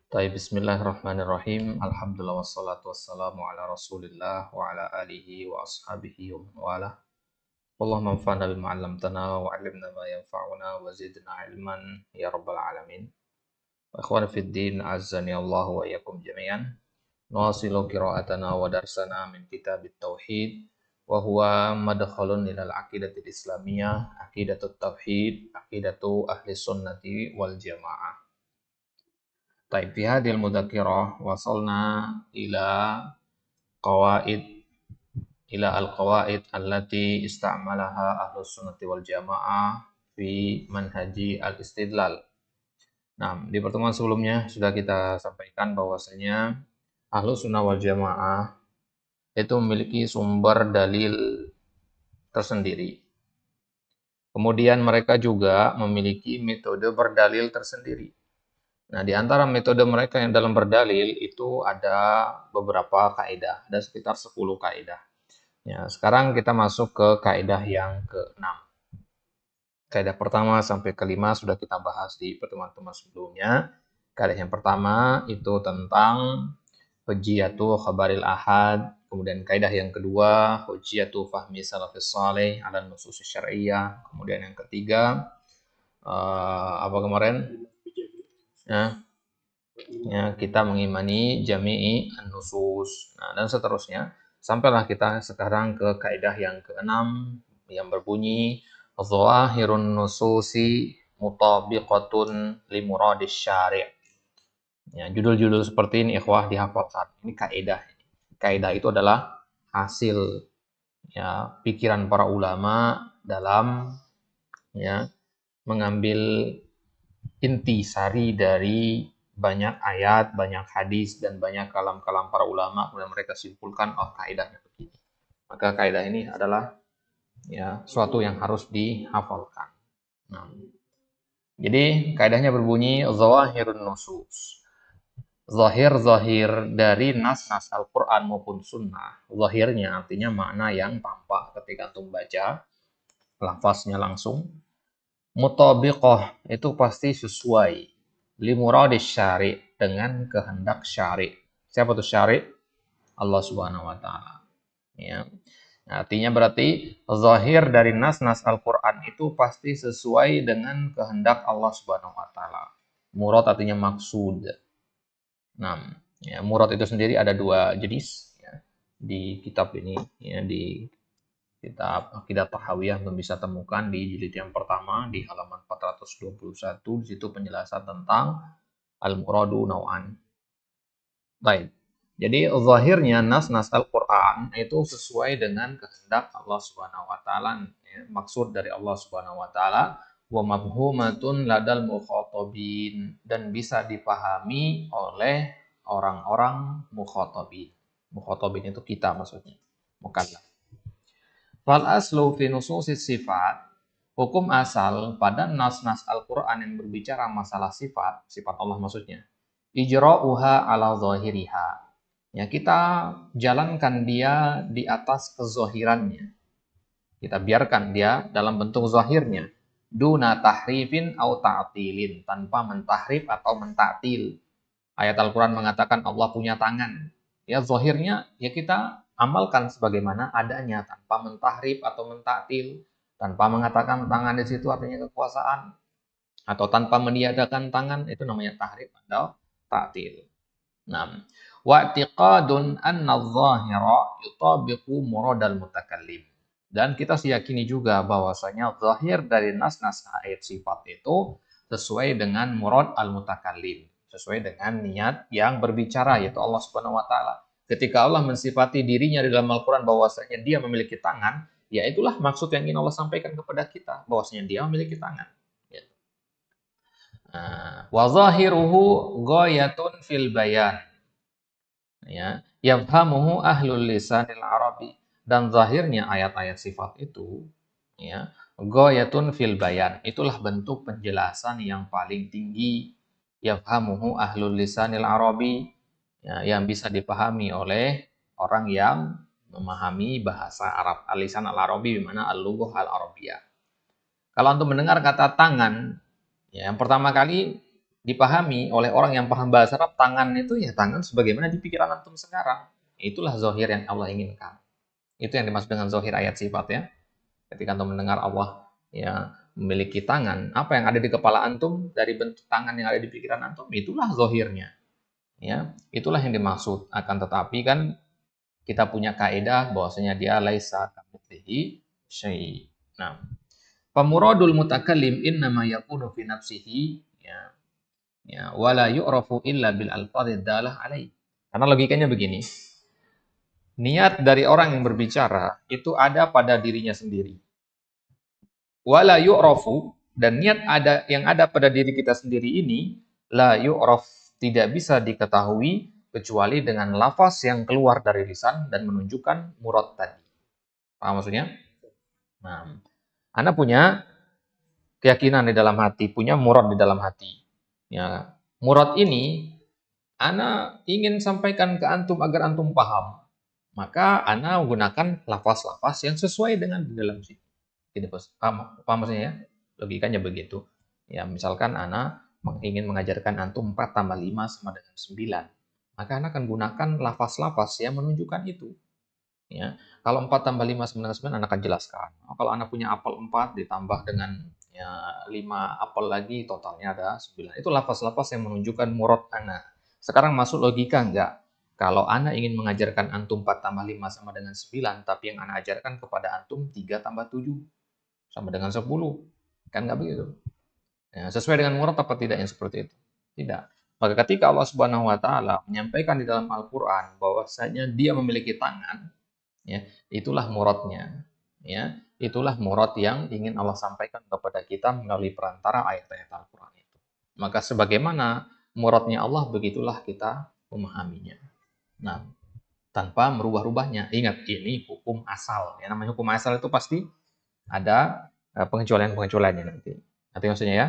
Bismillahirrahmanirrahim. Alhamdulillah wassalatu wassalamu ala Rasulillah wa ala alihi wa ashabihi wa man wala. Allahumma anfa'na bima 'allamtana wa 'allimna ma yanfa'una wa zidna ilman ya rabbal alamin. Wa ikhwan fid din, azzani Allah wa iyyakum jami'an. Nuwasilu qira'atana wa darsana min kitabit tauhid wa huwa madkhalun ilal aqidatil islamiyah, aqidatut tauhid, aqidatu ahli sunnati wal jamaah. Taib fi hadhil mudzakkirah wasalna ila qawaid ila al-qawaid allati istamalaha ahlus sunnati wal jamaah fi manhaji al-istidlal. Nah, di pertemuan sebelumnya sudah kita sampaikan bahwasanya ahlus sunnah wal jamaah itu memiliki sumber dalil tersendiri. Kemudian mereka juga memiliki metode berdalil tersendiri. Nah, di antara metode mereka yang dalam berdalil itu ada beberapa kaidah, ada sekitar 10 kaidah. Ya, sekarang kita masuk ke kaidah yang ke-6. Kaidah pertama sampai ke-5 sudah kita bahas di pertemuan-pertemuan sebelumnya. Kaidah yang pertama itu tentang hujjiyatu khabaril ahad. Kemudian kaidah yang kedua, hujjiyatu fahmi salafis salih ala nusus syar'iyyah. Kemudian yang ketiga, apa kemarin? Ya, kita mengimani jami'i an-nusus. Nah, dan seterusnya. Sampailah kita sekarang ke kaidah yang ke-6 yang berbunyi dhawahirun nususi mutabiqatun li muradis syari'. Ya, judul-judul seperti ini ikhwah dihafalkan. Ini kaidah. Kaidah itu adalah hasil ya pikiran para ulama dalam ya mengambil intisari dari banyak ayat, banyak hadis, dan banyak kalam-kalam para ulama, kemudian mereka simpulkan, oh kaidahnya begini. Maka kaidah ini adalah ya suatu yang harus dihafalkan. Nah, jadi kaidahnya berbunyi zawahirun nusus. Zahir-zahir dari nas-nas Al-Quran maupun sunnah. Zahirnya artinya makna yang tampak ketika antum baca, lafaznya langsung. Mutabiqah itu pasti sesuai limuradis syari' dengan kehendak syari'. Siapa tuh syari'? Allah Subhanahu wa taala. Ya. Artinya berarti zahir dari nas-nas Al-Qur'an itu pasti sesuai dengan kehendak Allah Subhanahu wa taala. Murad artinya maksud. Nah, ya, murad itu sendiri ada dua jenis ya, di kitab ini ya, di kitab Aqidah Tahawiyah bisa temukan di jilid yang pertama di halaman 421. Di situ penjelasan tentang al-muradu nau'an. Baik. Jadi zahirnya nas-nas Al-Qur'an itu sesuai dengan kehendak Allah Subhanahu wa taala, ya, maksud dari Allah Subhanahu wa taala, wa mafhumatun ladal mukhatabin, dan bisa dipahami oleh orang-orang mukhatabin. Mukhatabin itu kita maksudnya, mukallaf. Fal aslu fi nususis sifat, hukum asal pada nas-nas Al-Quran yang berbicara masalah sifat, sifat Allah maksudnya, ijra'uha ala zahiriha. Ya, kita jalankan dia di atas kezohirannya. Kita biarkan dia dalam bentuk zahirnya. Duna tahrifin au ta'tilin, tanpa mentahrif atau mentaktil. Ayat Al-Quran mengatakan Allah punya tangan. Ya, zahirnya ya kita amalkan sebagaimana adanya tanpa mentahrif atau mentaktil, tanpa mengatakan tangan di situ artinya kekuasaan, atau tanpa meniadakan tangan, itu namanya tahrif atau taktil. Nah, wa'tiqadun anna adh-dhahira yutabiqu muradal mutakallim. Dan kita yakini juga bahwasanya zahir dari nas-nas ayat sifat itu sesuai dengan murad al-mutakallim, sesuai dengan niat yang berbicara yaitu Allah Subhanahu wa taala. Ketika Allah mensifati dirinya di dalam Al-Quran bahwasanya dia memiliki tangan, ya itulah maksud yang ingin Allah sampaikan kepada kita, bahwasanya dia memiliki tangan. Wa zahiruhu ghayatun fil bayan. Ya, yafhamuhu ahlul lisanil arabi, dan zahirnya ayat-ayat sifat itu ya, ghayatun fil bayan, itulah bentuk penjelasan yang paling tinggi, yafhamuhu ahlul lisanil arabi, ya, yang bisa dipahami oleh orang yang memahami bahasa Arab. Al-lisan al-arabi bimana al-lughah al-arabiyah. Kalau untuk mendengar kata tangan, ya, yang pertama kali dipahami oleh orang yang paham bahasa Arab, tangan itu ya tangan sebagaimana di pikiran antum sekarang. Itulah zahir yang Allah inginkan. Itu yang dimaksud dengan zahir ayat sifat ya. Ketika antum mendengar Allah ya memiliki tangan, apa yang ada di kepala antum dari bentuk tangan yang ada di pikiran antum, itulah zahirnya. Ya, itulah yang dimaksud. Akan tetapi kan kita punya kaidah bahwasanya dia laisa kamitslihi syai'. Nah, pamuradul mutakallim innama yakunu fi nafsihi ya wala yu'rafu illa bil alfadz dalah alaihi. Karena logikanya begini. Niat dari orang yang berbicara itu ada pada dirinya sendiri. Wala yu'rafu, dan niat yang ada pada diri kita sendiri ini la yu'raf, tidak bisa diketahui kecuali dengan lafaz yang keluar dari lisan dan menunjukkan murad tadi. Paham maksudnya? Nah, Anda punya keyakinan di dalam hati, punya murad di dalam hati. Ya, murad ini Ana ingin sampaikan ke antum agar antum paham. Maka Ana menggunakan lafaz-lafaz yang sesuai dengan di dalam situ. Gitu, Bos. Paham maksudnya ya? Logikanya begitu. Ya, misalkan Ana ingin mengajarkan antum 4 tambah 5 sama dengan 9. Maka Ana akan gunakan lafaz-lafaz yang menunjukkan itu. Ya, kalau 4 tambah 5 sama dengan 9, Ana akan jelaskan. Kalau Ana punya apel 4 ditambah dengan ya, 5 apel lagi, totalnya ada 9. Itu lafaz-lafaz yang menunjukkan murad Ana. Sekarang masuk logika enggak? Kalau Ana ingin mengajarkan antum 4 tambah 5 sama dengan 9, tapi yang Ana ajarkan kepada antum 3 tambah 7 sama dengan 10. Kan enggak begitu? Ya, sesuai dengan murad apa tidak yang seperti itu? Tidak. Maka ketika Allah Subhanahu wa taala menyampaikan di dalam Al-Qur'an bahwasanya Dia memiliki tangan, ya, itulah muradnya. Ya, itulah murad yang ingin Allah sampaikan kepada kita melalui perantara ayat-ayat Al-Qur'an itu. Maka sebagaimana muradnya Allah, begitulah kita memahaminya. Nah, tanpa merubah-rubahnya. Ingat, ini hukum asal. Ya, namanya hukum asal itu pasti ada pengecualian-pengecualiannya nanti. Nanti maksudnya ya.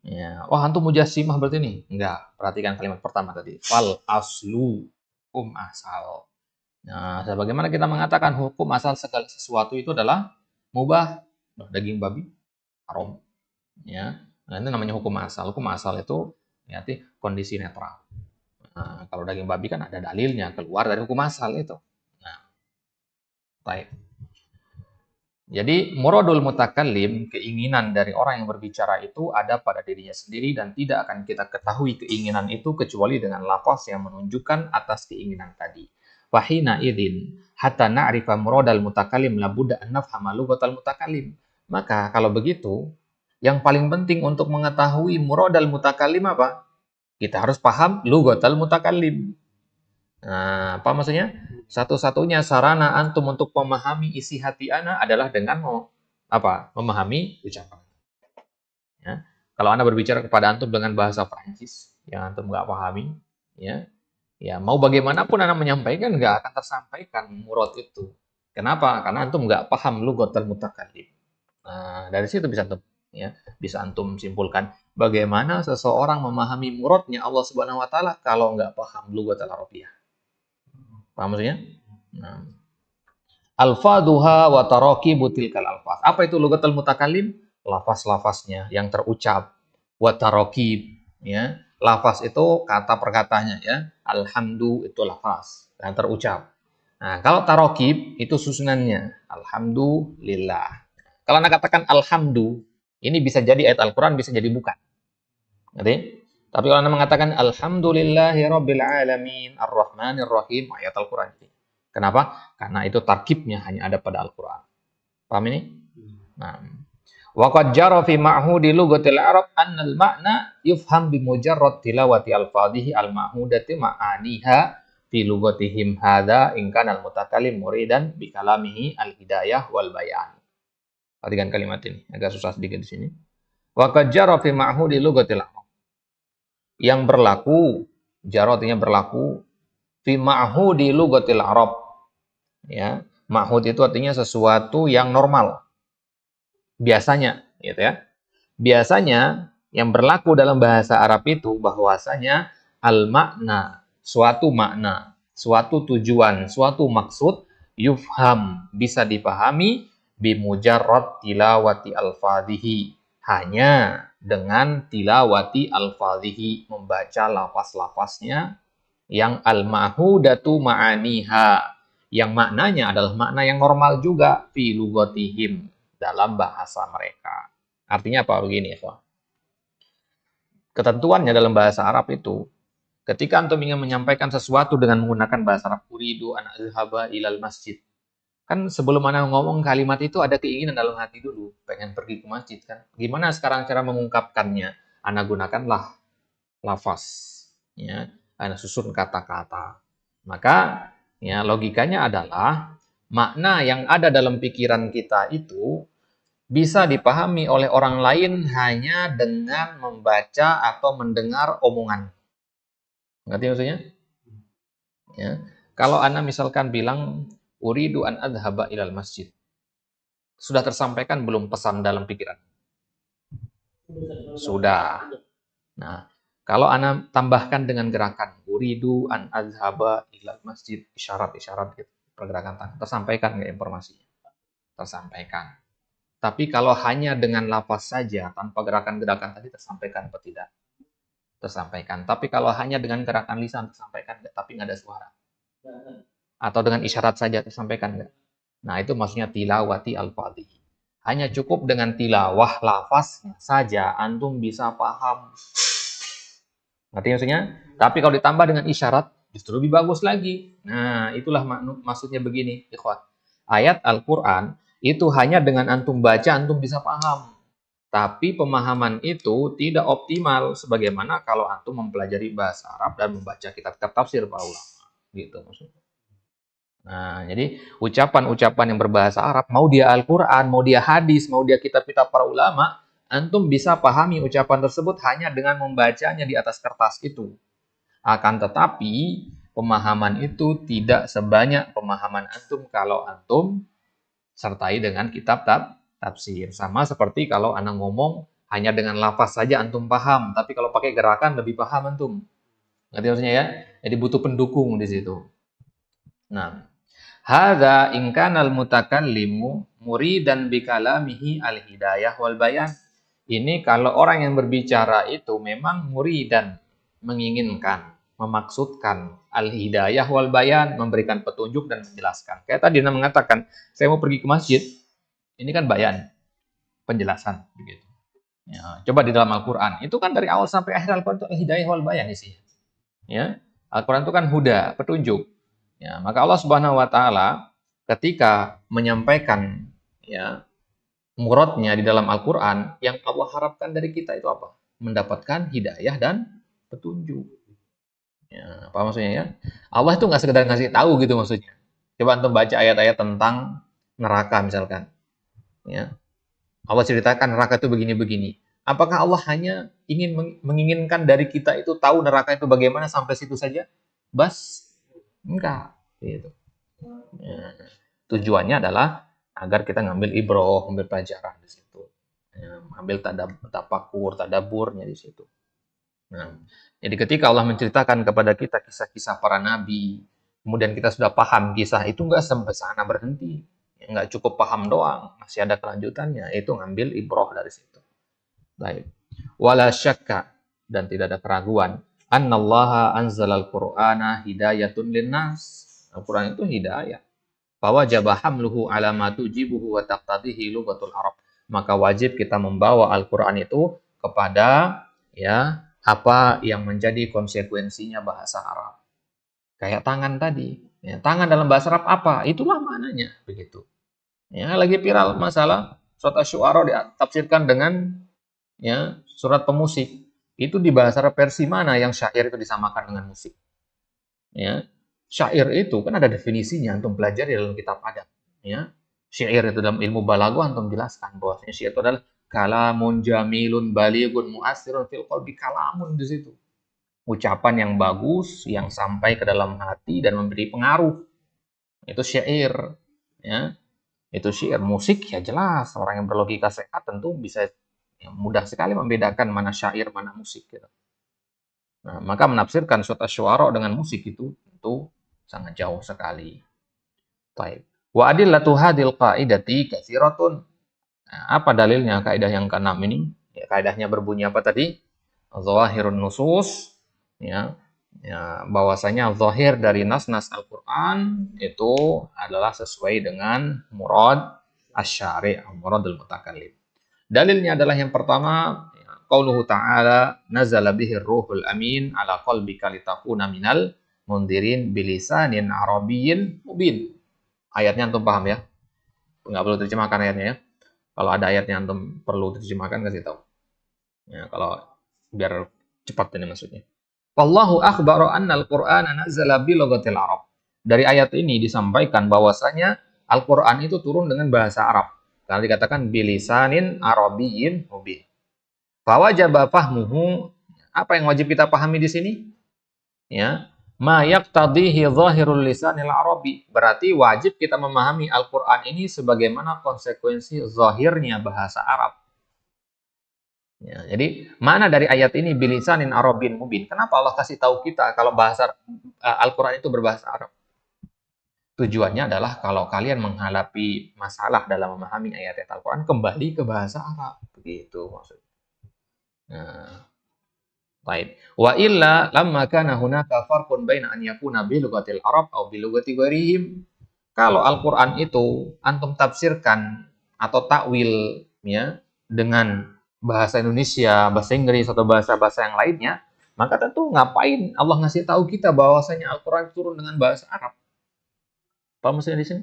Ya, wah antum mujassimah berarti nih. Enggak, perhatikan kalimat pertama tadi. Fal aslu, hukum asal. Nah, sebagaimana kita mengatakan hukum asal segala sesuatu itu adalah mubah. Daging babi haram. Ya. Nah, ini namanya hukum asal. Hukum asal itu berarti kondisi netral. Nah, kalau daging babi kan ada dalilnya, keluar dari hukum asal itu. Nah, baik. Jadi, muradul mutakallim, keinginan dari orang yang berbicara itu ada pada dirinya sendiri dan tidak akan kita ketahui keinginan itu kecuali dengan lafaz yang menunjukkan atas keinginan tadi. Wahina idin hatta na'rifa muradal mutakallim labudda an nafhama lughatal mutakallim. Maka kalau begitu, yang paling penting untuk mengetahui muradal mutakallim apa? Kita harus paham lughatal mutakallim. Nah, apa maksudnya? Satu-satunya sarana antum untuk memahami isi hati ana adalah dengan memahami ucapan. Ya. Kalau anda berbicara kepada antum dengan bahasa Prancis yang antum nggak pahami, ya mau bagaimanapun anda menyampaikan nggak akan tersampaikan murad itu. Kenapa? Karena antum nggak paham lughatul mutakallim. Nah, dari situ bisa antum simpulkan bagaimana seseorang memahami muradnya Allah Subhanahu wa taala kalau nggak paham lughatul Arabiyyah. Paham maksudnya? Nah. Alfaduha wa tarakibu tilkal alfaz. Apa itu lughatul mutakallim? Lafaz-lafaznya yang terucap. Wa tarakib, ya. Lafaz itu kata perkatanya ya. Alhamdu itu lafaz yang terucap. Nah, kalau tarakib itu susunannya. Alhamdulillah. Kalau Anda katakan alhamdu, ini bisa jadi ayat Al-Qur'an, bisa jadi bukan. Ngerti? Tapi kalau Anda mengatakan alhamdulillahirabbil alamin arrahmanir rahim, ayat Al-Qur'an ini. Kenapa? Karena itu tarkibnya hanya ada pada Al-Qur'an. Paham ini? Nah, wa qad jara fi ma'hudi lughatil arab annal ma'na yufham bi mujarrad tilawati al-fadhihi al-ma'hudati ma'aniha fi lughatihim hadza in kana al-mutakallim muridan bi kalamihi al-hidayah wal bayan. Perhatikan kalimat ini, agak susah sedikit di sini. Wa qad jara fi ma'hudi lughatil arab. Yang berlaku, jara artinya berlaku fi ma'hudi lughatil arab. Ya, ma'hud itu artinya sesuatu yang normal. Biasanya, gitu ya. Biasanya yang berlaku dalam bahasa Arab itu bahwasanya al-makna, suatu makna, suatu tujuan, suatu maksud yufham, bisa dipahami bimujarrad tilawati al-fadhihi, hanya dengan tilawati alfadhihi, membaca lafaz-lafaznya yang al-mahudatu ma'aniha, yang maknanya adalah makna yang normal juga fi lugatihim, dalam bahasa mereka. Artinya apa? Begini, ikhwan. Ketentuannya dalam bahasa Arab itu, ketika antum ingin menyampaikan sesuatu dengan menggunakan bahasa Arab, uridu an azhaba ilal masjid. Kan sebelum Anda ngomong kalimat itu ada keinginan dalam hati dulu, pengen pergi ke masjid kan. Gimana sekarang cara mengungkapkannya? Anda gunakanlah lafaz, ya. Anda susun kata-kata. Maka ya logikanya adalah makna yang ada dalam pikiran kita itu bisa dipahami oleh orang lain hanya dengan membaca atau mendengar omongan. Ngerti maksudnya? Ya. Kalau Anda misalkan bilang uridu an adhaba ilal masjid. Sudah tersampaikan belum pesan dalam pikiran? Sudah. Nah, kalau Anda tambahkan dengan gerakan uridu an adhaba ilal masjid, isyarat-isyarat gitu, pergerakan tangan, tersampaikan nggak informasinya? Tersampaikan. Tapi kalau hanya dengan lafaz saja, tanpa gerakan-gerakan tadi, tersampaikan atau tidak? Tersampaikan. Tapi kalau hanya dengan gerakan lisan, tersampaikan nggak? Tapi nggak ada suara. Atau dengan isyarat saja, tersampaikan nggak? Nah, itu maksudnya tilawati al-fadhi. Hanya cukup dengan tilawah lafaznya saja, antum bisa paham. Ngerti maksudnya? Tapi kalau ditambah dengan isyarat, justru lebih bagus lagi. Nah, itulah maksudnya begini, ikhwan. Ayat Al-Quran, itu hanya dengan antum baca, antum bisa paham. Tapi pemahaman itu tidak optimal sebagaimana kalau antum mempelajari bahasa Arab dan membaca kitab-kitab tafsir para ulama. Gitu maksudnya. Nah, jadi ucapan-ucapan yang berbahasa Arab, mau dia Al-Quran, mau dia hadis, mau dia kitab-kitab para ulama, antum bisa pahami ucapan tersebut hanya dengan membacanya di atas kertas itu. Akan tetapi, pemahaman itu tidak sebanyak pemahaman antum kalau antum sertai dengan kitab tafsir. Sama seperti kalau anak ngomong hanya dengan lafaz saja antum paham, tapi kalau pakai gerakan lebih paham antum. Ngerti maksudnya ya? Jadi butuh pendukung di situ. Nah, hadza in kana al-mutakallimu muridan bi kalamihi al-hidayah wal bayan. Ini kalau orang yang berbicara itu memang muridan, menginginkan, memaksudkan al-hidayah wal bayan, memberikan petunjuk dan menjelaskan. Kayak tadi Anda mengatakan, saya mau pergi ke masjid. Ini kan bayan, penjelasan begitu. Ya, coba di dalam Al-Qur'an, itu kan dari awal sampai akhir Al-Qur'an itu hidayah wal bayan isinya. Ya. Al-Qur'an itu kan huda, petunjuk. Ya, maka Allah Subhanahu wa taala ketika menyampaikan ya muradnya di dalam Al-Qur'an, yang Allah harapkan dari kita itu apa? Mendapatkan hidayah dan petunjuk. Ya, apa maksudnya ya? Allah itu nggak sekedar ngasih tahu gitu maksudnya. Coba antum baca ayat-ayat tentang neraka misalkan. Ya. Allah ceritakan neraka itu begini-begini. Apakah Allah hanya ingin menginginkan dari kita itu tahu neraka itu bagaimana sampai situ saja? Bas? Enggak. Gitu. Ya. Tujuannya adalah agar kita ngambil ibroh, ngambil pelajaran di situ. Ya, ambil tapakur, tadaburnya di situ. Nah, jadi ketika Allah menceritakan kepada kita kisah-kisah para nabi, kemudian kita sudah paham kisah itu nggak sampai sana berhenti. Nggak cukup paham doang, masih ada kelanjutannya, itu ngambil ibroh dari situ. Baik. Wala syakka, dan tidak ada keraguan, annallaha anzalal qur'ana hidayatun linnas. Al-Quran itu hidayah. Fawajaba hamluhu ala ma tujibuhu wa taqtadihi lughatul Arab. Maka wajib kita membawa Al-Quran itu kepada ya apa yang menjadi konsekuensinya bahasa Arab. Kayak tangan tadi. Ya, tangan dalam bahasa Arab apa? Itulah maknanya. Begitu. Ya, lagi viral masalah surat Asy-Syu'ara ditafsirkan dengan ya surat pemusik. Itu di bahasa Arab versi mana yang syair itu disamakan dengan musik? Ya, syair itu kan ada definisinya, antum pelajari dalam kitab adab. Ya, syair itu dalam ilmu balaghah antum jelaskan bahwasanya syair itu adalah kalamun jamilun balighun mu'assirun fil qalbi, kalamun di situ. Ucapan yang bagus yang sampai ke dalam hati dan memberi pengaruh. Itu syair. Ya, itu syair. Musik ya jelas, orang yang berlogika sehat tentu bisa ya, mudah sekali membedakan mana syair, mana musik gitu. Nah, maka menafsirkan surat Asy-Syu'ara dengan musik itu tentu sangat jauh sekali. Baik. Wa adillatu hadil qaidati katsiratun. Nah, apa dalilnya kaidah yang keenam ini? kaidahnya berbunyi apa tadi? Zahirun nusus, ya, bahwasanya zahir dari nas-nas Al-Qur'an itu adalah sesuai dengan murad asy-syari', muradul mutakallim. Dalilnya adalah yang pertama, qauluhu ta'ala nazala bihir ruhul amin ala qalbika litakuna minal mundirin bilisanin arabiyyin mubin. Ayatnya antum paham ya? Nggak perlu terjemahkan ayatnya ya. Kalau ada ayatnya antum perlu terjemahkan, kasih tahu. Ya, kalau biar cepat ini maksudnya. Wallahu akhbara annal Qur'ana nazala bi lughatil Arab. Dari ayat ini disampaikan bahwasanya Al-Qur'an itu turun dengan bahasa Arab. Karena dikatakan bilisanin arabiyyin mubin. Fa wajaba fahmuhu, apa yang wajib kita pahami di sini? Ya, ma yaqtadihi zahirul lisanil arabi. Berarti wajib kita memahami Al-Qur'an ini sebagaimana konsekuensi zahirnya bahasa Arab. Ya, jadi mana dari ayat ini bilisanin arabin mubin? Kenapa Allah kasih tahu kita kalau bahasa Al-Qur'an itu berbahasa Arab? Tujuannya adalah kalau kalian menghadapi masalah dalam memahami ayat-ayat Al-Qur'an, kembali ke bahasa Arab. Begitu maksudnya. Nah, baik. Wa illa lamma kana hunaka farqun baina an yakuna bi lughatil Arab aw bi lughati ghairihim. Kalau Al-Qur'an itu antum tafsirkan atau takwil ya dengan bahasa Indonesia, bahasa Inggris atau bahasa-bahasa yang lainnya, maka tentu ngapain Allah ngasih tahu kita bahwasanya Al-Qur'an turun dengan bahasa Arab? Paham maksudnya di sini?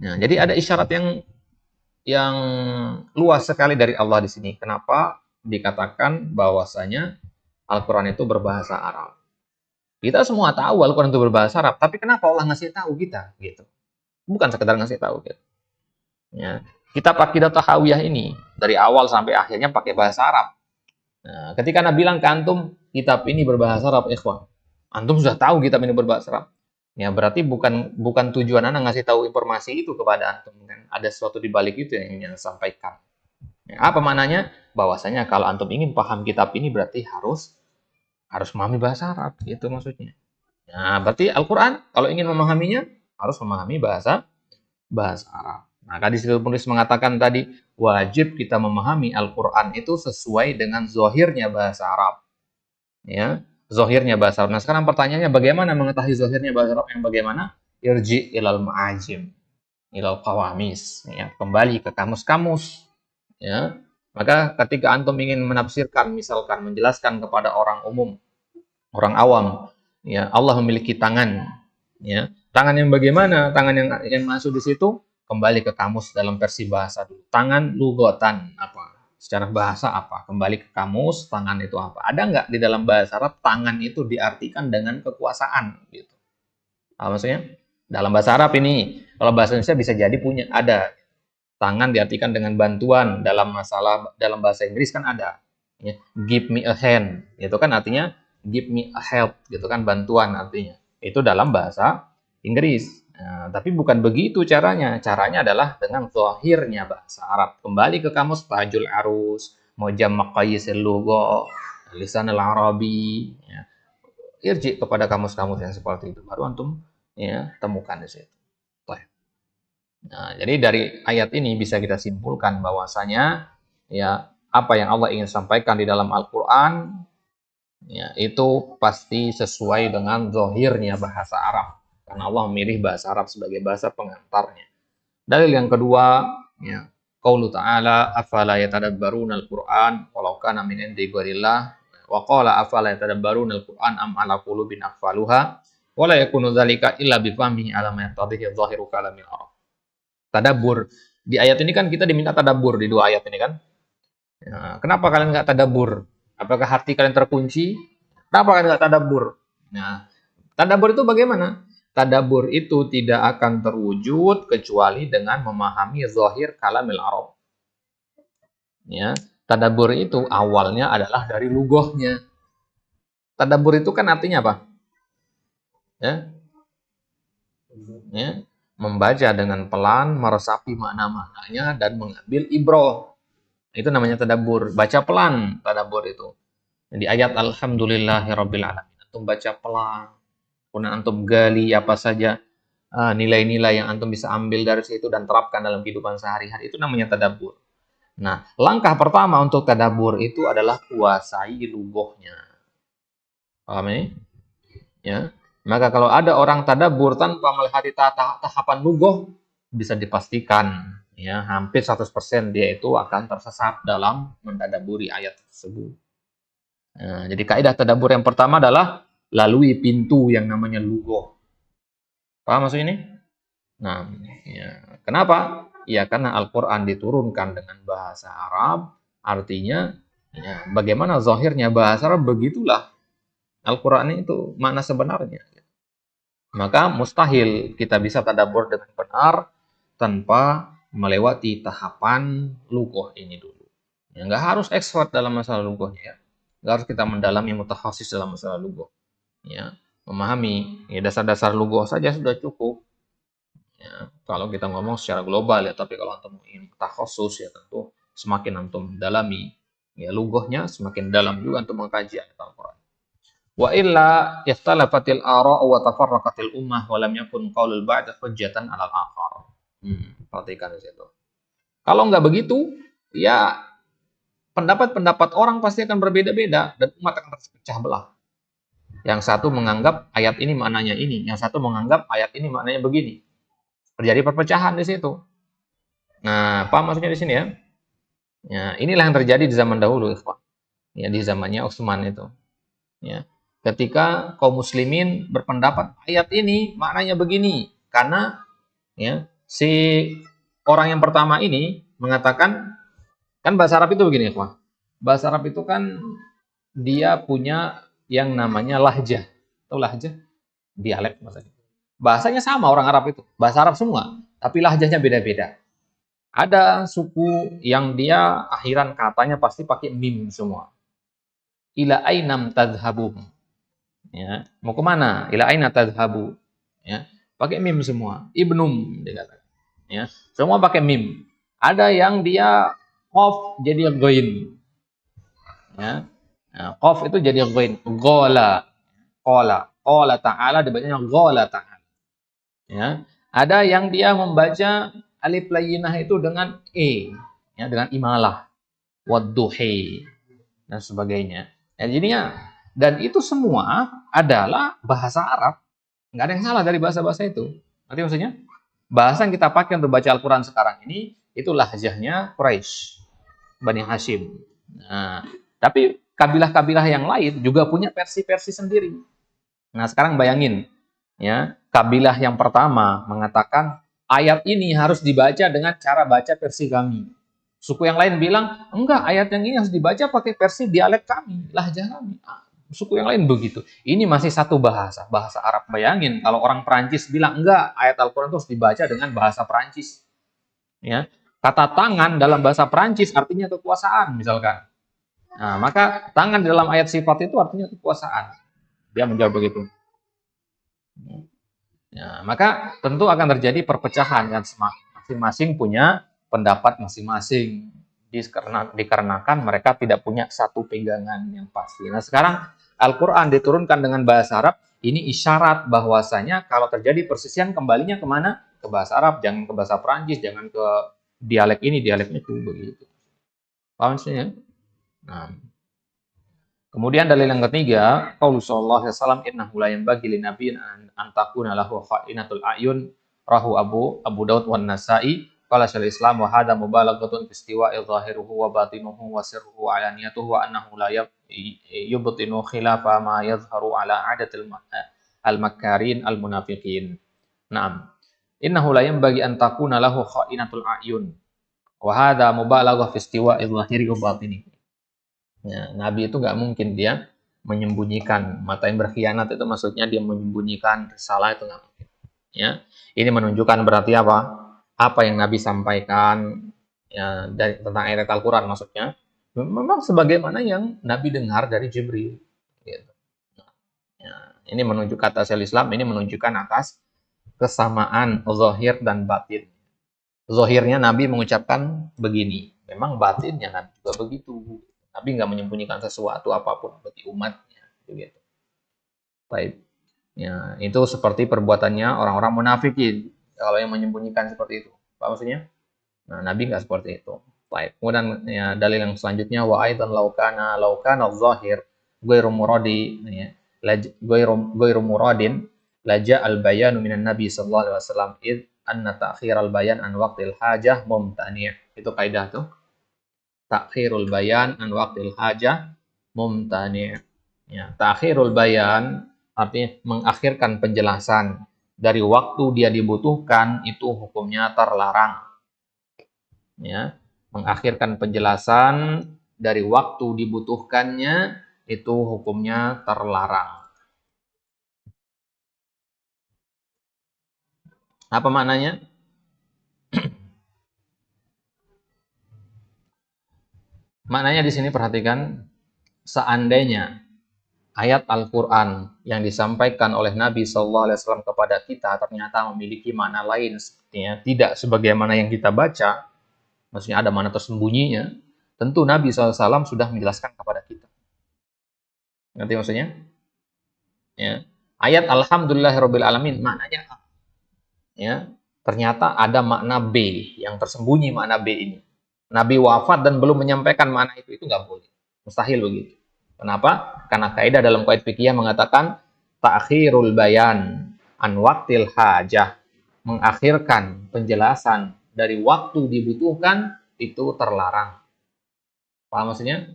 Nah, jadi ada isyarat yang luas sekali dari Allah di sini. Kenapa dikatakan bahwasanya Al-Quran itu berbahasa Arab? Kita semua tahu Al-Quran itu berbahasa Arab, tapi kenapa Allah ngasih tahu kita? Gitu. Bukan sekedar ngasih tahu. Gitu. Ya. Kitab Aqidah Tahawiyah ini dari awal sampai akhirnya pakai bahasa Arab. Nah, ketika Nabi bilang ke antum, kitab ini berbahasa Arab, ikhwan. Antum sudah tahu kitab ini berbahasa Arab. Ya, berarti bukan tujuan Anda ngasih tahu informasi itu kepada antum kan. Ada sesuatu di balik itu yang ingin sampaikan. Ya, apa maknanya? Bahwasanya kalau antum ingin paham kitab ini berarti harus memahami bahasa Arab, gitu maksudnya. Nah, berarti Al-Qur'an kalau ingin memahaminya harus memahami bahasa Arab. Maka di situ penulis mengatakan tadi wajib kita memahami Al-Qur'an itu sesuai dengan zahirnya bahasa Arab. Ya, zahirnya bahasa Arab. Nah, sekarang pertanyaannya bagaimana mengetahui zahirnya bahasa Arab yang bagaimana? Irji ilal ma'ajim, ilal qawamis, ya, kembali ke kamus-kamus. Ya. Maka ketika antum ingin menafsirkan, misalkan menjelaskan kepada orang umum, orang awam, ya, Allah memiliki tangan, ya. Tangan yang bagaimana? Tangan yang masuk di situ kembali ke kamus dalam versi bahasa dulu. Tangan lugotan apa? Secara bahasa apa? Kembali ke kamus, tangan itu apa? Ada nggak di dalam bahasa Arab tangan itu diartikan dengan kekuasaan? Gitu. Nah, maksudnya dalam bahasa Arab ini, kalau bahasa Indonesia bisa jadi punya ada. Tangan diartikan dengan bantuan dalam bahasa Inggris kan ada. Ya, give me a hand, itu kan artinya give me a help, gitu kan bantuan artinya. Itu dalam bahasa Inggris. Nah, tapi bukan begitu caranya. Caranya adalah dengan zahirnya bahasa Arab. Kembali ke kamus Tajul Arus, Mujam Maqayisil Lugha, Lisan al-Arabi, ya. Irji kepada kamus-kamus yang seperti itu. Baru antum ya temukan di situ. Nah, jadi dari ayat ini bisa kita simpulkan bahwasanya ya apa yang Allah ingin sampaikan di dalam Al-Qur'an ya itu pasti sesuai dengan zahirnya bahasa Arab. Karena Allah memilih bahasa Arab sebagai bahasa pengantarnya. Dalil yang kedua, ya, qaulu ta'ala afala yatadabbaruna al-Qur'an walau kana min indi ghairillah wa qala afala yatadabbaruna al-Qur'an am ala qulubin aqfaluha wa la yakunu dzalika illa bi fahmihi ala ma yaqtadihi dhahiru kalamil Arab. Tadabbur. Di ayat ini kan kita diminta tadabbur di dua ayat ini kan. Ya, kenapa kalian nggak tadabbur? Apakah hati kalian terkunci? Kenapa kalian nggak tadabbur? Nah, tadabbur itu bagaimana? Tadabbur itu tidak akan terwujud kecuali dengan memahami zahir kalamil Arab. Ya, tadabbur itu awalnya adalah dari lugohnya. Tadabbur itu kan artinya apa? Ya, ya, membaca dengan pelan, meresapi makna-maknanya dan mengambil ibroh. Itu namanya tadabbur. Baca pelan tadabbur itu. Di ayat alhamdulillahirabbil alamin. Antum baca pelan. Kemudian antum gali apa saja nilai-nilai yang antum bisa ambil dari situ dan terapkan dalam kehidupan sehari-hari. Itu namanya tadabbur. Nah, langkah pertama untuk tadabbur itu adalah kuasai lughahnya. Paham ini? Ya. Maka kalau ada orang tadabbur tanpa melihat tahapan lughah, bisa dipastikan ya hampir 100% dia itu akan tersesat dalam mentadabburi ayat tersebut. Nah, jadi kaidah tadabbur yang pertama adalah lalui pintu yang namanya lughah. Paham maksud ini? Nah, ya. Kenapa? Ya karena Al-Qur'an diturunkan dengan bahasa Arab, artinya ya bagaimana zahirnya bahasa Arab begitulah Al-Qur'an itu makna sebenarnya. Maka mustahil kita bisa tadabbur dengan benar tanpa melewati tahapan lughah ini dulu. Ya, nggak harus expert dalam masalah lughahnya ya. Nggak harus kita mendalami mutakhasis dalam masalah lughah. Ya, memahami ya, dasar-dasar lughah saja sudah cukup. Ya, kalau kita ngomong secara global ya, tapi kalau antum ingin takhasus ya tentu semakin antum dalami ya lughahnya, semakin dalam juga antum mengkaji ayat Al-Qur'an. Wa illa ikhtalafatil ara' wa tafarraqatil ummah wa lam yakun qaulul ba'd hujjatan 'alal akhar. Perhatikan di situ. Kalau nggak begitu, ya pendapat-pendapat orang pasti akan berbeda-beda dan umat akan terpecah belah. Yang satu menganggap ayat ini maknanya ini, yang satu menganggap ayat ini maknanya begini. Terjadi perpecahan di situ. Nah, paham maksudnya di sini ya? Ya, inilah yang terjadi di zaman dahulu, ikhwan. Ya, di zamannya Utsman itu. Ya. Ketika kaum muslimin berpendapat ayat ini maknanya begini, karena ya si orang yang pertama ini mengatakan kan bahasa Arab itu begini, ikhwan. Bahasa Arab itu kan dia punya yang namanya lahjah. Tahu lahjah? Dialek maksudnya. Bahasanya sama orang Arab itu, bahasa Arab semua, tapi lahjahnya beda-beda. Ada suku yang dia akhiran katanya pasti pakai mim semua. Ila ainam tadhhabum. Ya, mau kemana? Ila aina tadhhabu. Ya, pakai mim semua. Ibnum dikatakan. Ya, semua pakai mim. Ada yang dia qaf jadi ghain. Ya. Nah, qaf itu jadi ghain. Qala. Qala ta'ala dibacanya qala ta'ala. Ya. Ada yang dia membaca alif layyinah itu dengan ya, dengan imalah, wadduhi dan sebagainya. Ya, jadinya dan itu semua adalah bahasa Arab. Nggak ada yang salah dari bahasa-bahasa itu. Nanti maksudnya? Bahasa yang kita pakai untuk baca Al-Quran sekarang ini, itu lahjahnya Quraisy, Bani Hashim. Nah, tapi kabilah-kabilah yang lain juga punya versi-versi sendiri. Nah, sekarang bayangin, ya, kabilah yang pertama mengatakan ayat ini harus dibaca dengan cara baca versi kami. Suku yang lain bilang, enggak, ayat yang ini harus dibaca pakai versi dialek kami, lahjah kami. Suku yang lain begitu. Ini masih satu bahasa, bahasa Arab. Bayangin kalau orang Perancis bilang, enggak, ayat Al-Quran itu harus dibaca dengan bahasa Perancis. Ya, kata tangan dalam bahasa Perancis artinya kekuasaan, misalkan. Nah, maka tangan dalam ayat sifat itu artinya kekuasaan. Dia menjawab begitu. Ya, maka tentu akan terjadi perpecahan dan masing-masing punya pendapat masing-masing. Dikarenakan mereka tidak punya satu pegangan yang pasti. Nah, sekarang Al-Quran diturunkan dengan bahasa Arab, ini isyarat bahwasanya kalau terjadi persisian kembalinya kemana? Ke bahasa Arab, jangan ke bahasa Perancis, jangan ke dialek ini, dialek itu, begitu. Paham maksudnya? Nah, kemudian dalil yang ketiga, qaulu sallallahu alaihi wasallam innahu la yanbaghi lin nabiyyin an takuna lahu kha'inatul a'yun rahu Abu Daud wan Nasa'i qala syal Islam wa hadha mubalaghatun fi istiwa'i zahiruhu wa batinuhu wa sirruhu alaniyatuhu wa annahu la yubtinu khilafa ma yadhharu ala adatil al-makkarin al-munafiqin. Naam. Innahu la yanbaghi an takuna lahu kha'inatul a'yun wa hadha mubalaghah fi istiwa'i zahiri wa batinihi. Ya, Nabi itu nggak mungkin dia menyembunyikan mata yang berkhianat itu maksudnya dia menyembunyikan salah itu nggak mungkin. Ya, ini menunjukkan berarti apa? Apa yang Nabi sampaikan ya, dari tentang ayat Al-Quran maksudnya memang sebagaimana yang Nabi dengar dari Jibril. Gitu. Ya, ini menunjukkan atas Islam, ini menunjukkan atas kesamaan zahir dan batin. Zahirnya Nabi mengucapkan begini, memang batinnya Nabi juga begitu. Nabi nggak menyembunyikan sesuatu apapun bagi umatnya, begitu. Baik, ya itu seperti perbuatannya orang-orang munafikin. Kalau yang menyembunyikan seperti itu, apa maksudnya? Nah, Nabi nggak seperti itu. Baik. Kemudian ya, dalil yang selanjutnya wa aidan law kana zahir ghairu muradi ya, ghairu muradin laja al bayanu minan nabi sallallahu alaihi wasallam id anna ta'khir al bayan an waqtil hajah mumtani'. Itu kaidah tuh. Ta'khirul bayan an waqtil hajah mumtani'. Ya, ta'khirul bayan artinya mengakhirkan penjelasan dari waktu dia dibutuhkan itu hukumnya terlarang. Ya, mengakhirkan penjelasan dari waktu dibutuhkannya itu hukumnya terlarang. Apa maknanya? Maknanya di sini perhatikan, seandainya ayat Al-Quran yang disampaikan oleh Nabi SAW kepada kita ternyata memiliki makna lain, sepertinya tidak sebagaimana yang kita baca, maksudnya ada makna tersembunyinya, tentu Nabi SAW sudah menjelaskan kepada kita. Ngerti maksudnya? Ya. Ayat Alhamdulillahirrabbilalamin maknanya A. Ya. Ternyata ada makna B yang tersembunyi makna B ini. Nabi wafat dan belum menyampaikan makna itu nggak boleh. Mustahil begitu. Kenapa? Karena kaidah dalam qaid fikih mengatakan ta'khirul bayan an waqtil hajah, mengakhirkan penjelasan dari waktu dibutuhkan itu terlarang. Paham maksudnya?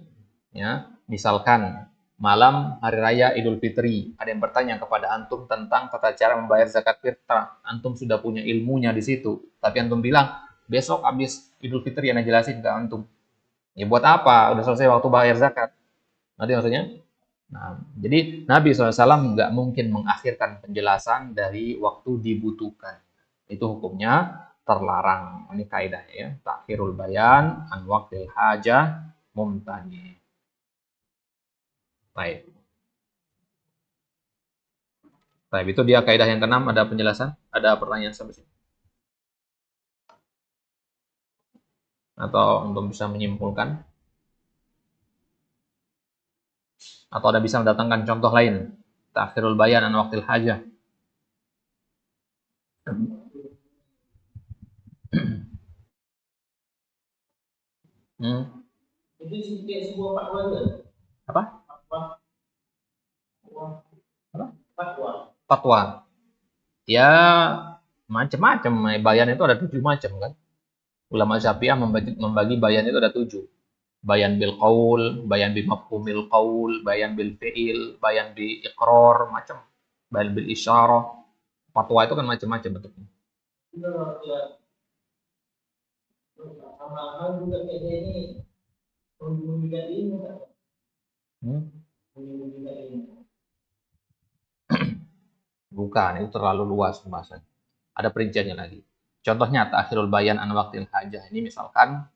Ya, misalkan malam hari raya Idul Fitri, ada yang bertanya kepada antum tentang tata cara membayar zakat fitrah. Antum sudah punya ilmunya di situ, tapi antum bilang besok habis Idul Fitri yang jelasin ke antum. Ya buat apa? Udah selesai waktu bayar zakat. Nanti maksudnya? Nah, jadi Nabi SAW nggak mungkin mengakhirkan penjelasan dari waktu dibutuhkan. Itu hukumnya terlarang. Ini kaidahnya ya. Takhirul bayan an waqtil hajah mumtani. Baik. Baik, itu dia kaidah yang keenam. Ada penjelasan? Ada pertanyaan sampai sini? Atau untuk bisa menyimpulkan? Atau ada bisa mendatangkan contoh lain? Takhirul bayan an waqtil hajah. Itu sebuah fatwa. Apa? Fatwa. Fatwa. Ya macam-macam. Bayan itu ada 7 macam kan. Ulama Syafi'iyah membagi bayan itu ada 7. Bayan bil qaul, bayan bi mafhumil qaul, bayan bil fi'il, bayan bi iqrar, macam. Bayan bil isyarah. Fatwa itu kan macam-macam bentuknya. Bukan, itu terlalu luas pembahasan. Ada perinciannya lagi. Contohnya takhirul bayan an waqtil hajah. Ini misalkan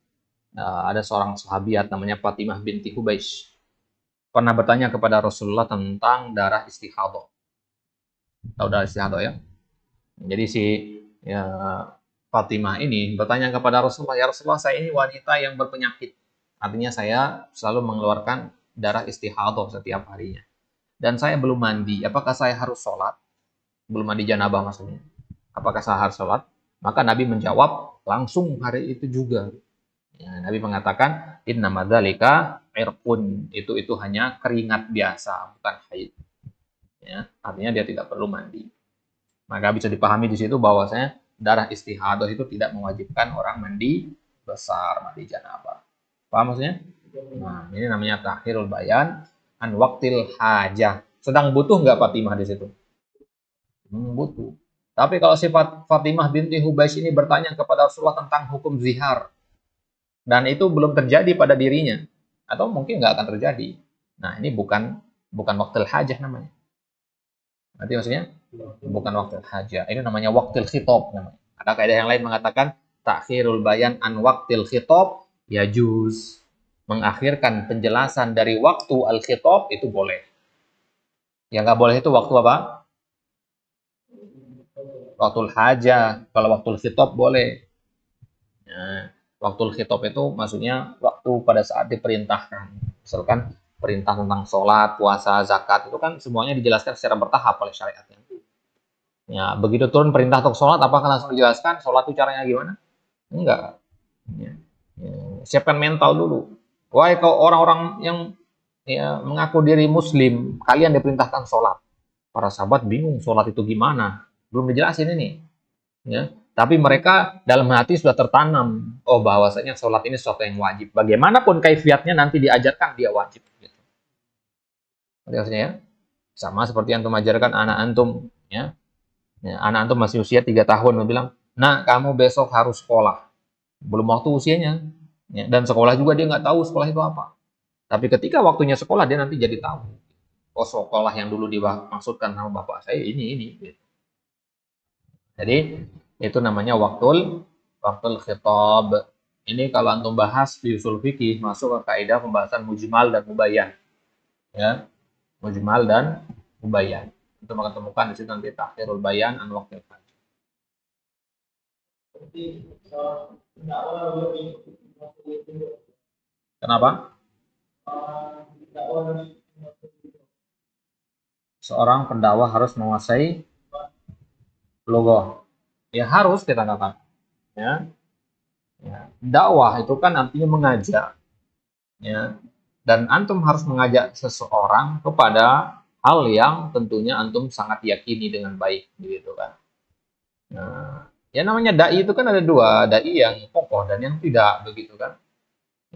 ada seorang sahabiat namanya Fatimah binti Hubeish. Pernah bertanya kepada Rasulullah tentang darah istihadah. Tahu darah istihadah ya? Jadi si ya, Fatimah ini bertanya kepada Rasulullah, ya Rasulullah, saya ini wanita yang berpenyakit. Artinya saya selalu mengeluarkan darah istihadah setiap harinya. Dan saya belum mandi. Apakah saya harus sholat? Belum mandi janabah maksudnya. Apakah saya harus sholat? Maka Nabi menjawab langsung hari itu juga. Ya, Nabi mengatakan inna madzalika irqun, itu hanya keringat biasa, bukan haid. Ya, artinya dia tidak perlu mandi. Maka bisa dipahami di situ bahwasanya darah istihadah itu tidak mewajibkan orang mandi besar, mandi janabah. Paham maksudnya? Nah, ini namanya takhirul bayan an waqtil hajah. Sedang butuh nggak Fatimah di situ? Butuh. Tapi kalau sifat Fatimah binti Hubeish ini bertanya kepada Rasulullah tentang hukum zihar, dan itu belum terjadi pada dirinya, atau mungkin nggak akan terjadi. Nah, ini bukan waktil hajah namanya. Nanti maksudnya bukan waktil hajah. Ini namanya waktil khitab namanya. Ada kaidah yang lain mengatakan takhirul bayan an waktil khitab yajuz. Mengakhirkan penjelasan dari waktu al-khitab itu boleh. Yang nggak boleh itu waktu apa? Waktul hajah. Kalau waktul khitab boleh. Nah, waktul khitab itu maksudnya waktu pada saat diperintahkan. Misalkan perintah tentang sholat, puasa, zakat, itu kan semuanya dijelaskan secara bertahap oleh syariatnya. Ya, begitu turun perintah untuk sholat, apakah langsung dijelaskan sholat itu caranya gimana? Enggak. Ya. Ya, siapkan mental dulu. Wahai kau orang-orang yang ya, mengaku diri muslim, kalian diperintahkan sholat. Para sahabat bingung sholat itu gimana, belum dijelasin ini. Ya. Tapi mereka dalam hati sudah tertanam, oh bahwasanya sholat ini sesuatu yang wajib. Bagaimanapun kaifiatnya nanti diajarkan dia wajib. Gitu. Maksudnya ya, sama seperti yang antum ajarkan anak antum, ya. Ya, anak antum masih usia 3 tahun, bilang, nah kamu besok harus sekolah. Belum waktu usianya. Ya, dan sekolah juga dia nggak tahu sekolah itu apa. Tapi ketika waktunya sekolah dia nanti jadi tahu. Oh sekolah yang dulu dimaksudkan sama bapak saya ini. Gitu. Jadi itu namanya waktul khitab. Ini kalau antum bahas di usul fikih masuk ke kaidah pembahasan mujmal dan mubayyan. Ya, mujmal dan mubayyan. Untuk akan temukan di situ nanti takhirul bayan an waqtil hajj. Kenapa? Seorang pendakwah harus menguasai logoh. Ya harus kita katakan. Ya. Ya. Dakwah itu kan artinya mengajak. Ya. Dan antum harus mengajak seseorang kepada hal yang tentunya antum sangat yakini dengan baik, gitu kan. Nah, ya namanya dai itu kan ada dua, dai yang kokoh dan yang tidak, begitu kan.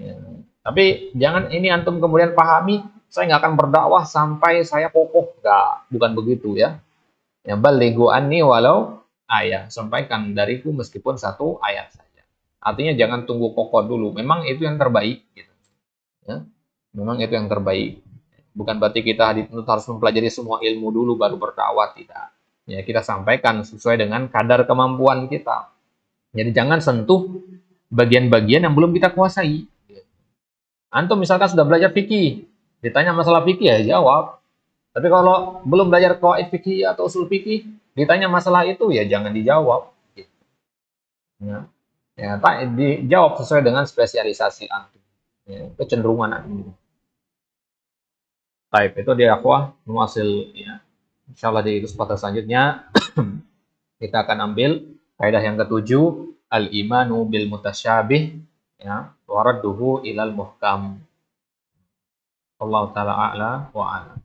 Ya. Tapi jangan ini antum kemudian pahami, saya nggak akan berdakwah sampai saya kokoh, nggak, bukan begitu ya. Ya balighu anni walau ayat, sampaikan dariku meskipun satu ayat saja. Artinya jangan tunggu kokoh dulu, memang itu yang terbaik, gitu. Ya. Memang itu yang terbaik. Bukan berarti kita dituntut harus mempelajari semua ilmu dulu baru berdakwah, tidak. Ya, kita sampaikan sesuai dengan kadar kemampuan kita. Jadi jangan sentuh bagian-bagian yang belum kita kuasai. Antum misalkan sudah belajar fikih, ditanya masalah fikih ya jawab. Tapi kalau belum belajar qawaid fikih atau usul fikih, ditanya masalah itu ya jangan dijawab. Ya, ya dijawab sesuai dengan spesialisasi antum. Ya, kecenderungan antum. Baik, itu dia akhwah muasil ya. Insyaallah di kesempatan selanjutnya kita akan ambil kaidah yang ketujuh, al-imanu bil mutasyabih, ya, wa radduhu ilal muhkam. Allah taala a'la wa a'lam.